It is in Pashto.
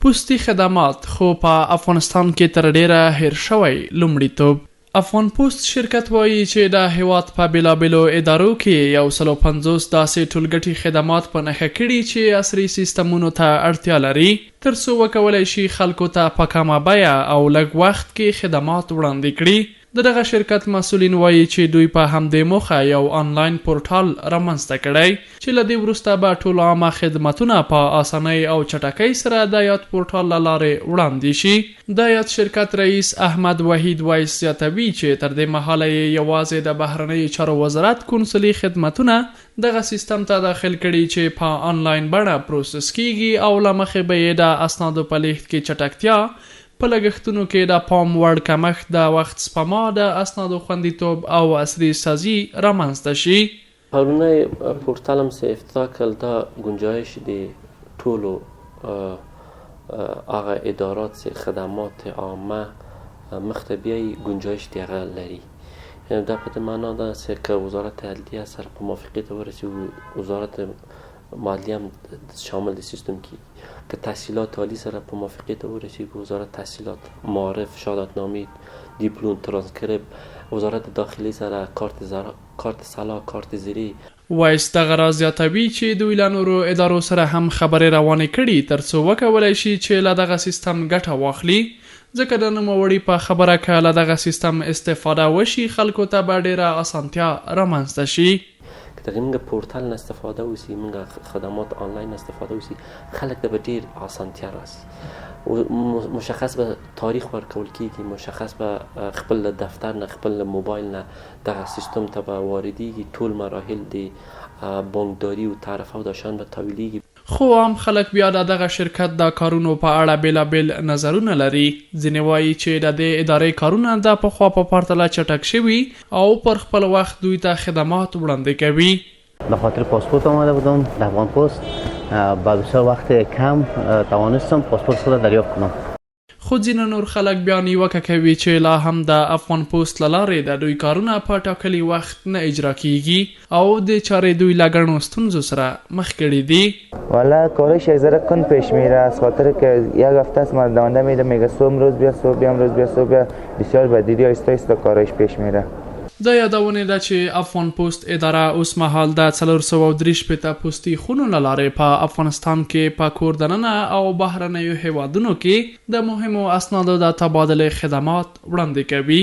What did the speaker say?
پوستي خدمات خو په افغانستان کې تر ډیره هیر شوی لومړیتوب. افغان پوست شرکت وایي چې د هیواد په بیلابیلو ادارو کې 150 داسې ټولګټي خدمات په نښه کړي چې عصري سیستمونو ته اړتیا لري ترڅو وکولای شي خلکو ته په کمه بیه او لږ وخت کې خدمات وړاندې کړي. دغه شرکت مسؤلین وایي چې دوی په همدې موخه یو آنلاین پورټال رامنځته کړی چې له دې وروسته به ټول عامه خدمتونه په اسانۍ او چټکۍ سره د یاد پورټال له لارې وړاندې شي. د یاد شرکت رئیس احمد وحید وایس زیاتوي چې تر دې مهاله یې یوازې د بهرنیو چارو وزارت کونسلي خدمتونه دغه سیستم ته داخل کړي چې په آنلاین بڼه پروسس کیږي او له مخې به یې د اسنادو په لیږد کې چټکتیا، په لګښتونو کې د پام وړ کمښت، د وخت سپما، د اسنادو خوندیتوب او عصري سازي رامنځته شي. پرونه پورتال هم سه افتتاح کړل. دا گنجایش د ټولو هغه ادارات سه خدمات عامه مختبیه گنجایش دیگه لري. دا په معنا ده که وزارت عدلیه سره په موافقت ورسی وزارت مالیه هم شامل د سیستم کی که تحصیلات عالی سره په موافقت ورسی وزارت تحصیلات، معارف، شهادتنامه، دیپلم، ترانسکریپت، وزارت داخلی سره کارت سلا، کارت زیری. وایس دغه راز زیاتوي چې دوی له نورو ادارو سره هم خبرې روانې کړي ترڅو وکولای شي چې له دغه سیستم ګټه واخلي. ځکه د نوموړي په خبره که له دغه سیستم استفاده وشي خلکو ته به ډیره اسانتیا رامنځته شي. که دغه موږ پورتال نه استفاده وسی، موږ خدمات آنلاین استفاده وسی، خلک ته به ډیر اسانتیا راسي. مشخص به تاریخ ورکول کیږي، مشخص به خپل دفتر نه، خپل موبایل نه دغه سیستم ته به واردیږي. ټول مراحل د بانکداری او تعرفه او داشان به تاویلیږي. خو هم خلک بیا د دغه شرکت د کارونو په اړه بیلابیل نظرونه لري. ځینې وایي چې د دې ادارې کارونه د پخوا په پرتله چټک شوي او پر خپل وخت دوی ته خدمات وړاندې کوي. به خاطر پاسپورت آمده بودم در افغان پست، بعد بسیار وقت کم توانستم پاسپورت خود دریافت کنم. خو ځینې نور خلک بیا نیوکه کوي چې لا هم د افغان پست له لارې د دوی کارونه په ټاکلي وخت نه اجرا کیږي او د چارې دوی له ګڼو ستونزو سره مخ کړي دي. والا کارش یک ذره کند پیش میره از خاطر که یک هفته است من دوانده میده میگه صبح روز بیا، صبح بیام، روز بیا، صبح بیا. بسیار بدیدی آیسته آیسته کارش پیش میره. د یادونه ده چې افغان پست اداره اوس مهال د 433 پوستي خونو له لارې په افغانستان کې په کور دننه او بهرنیو هیوادونو کې د مهمو اسنادو د تبادله خدمات وړاندې کوي.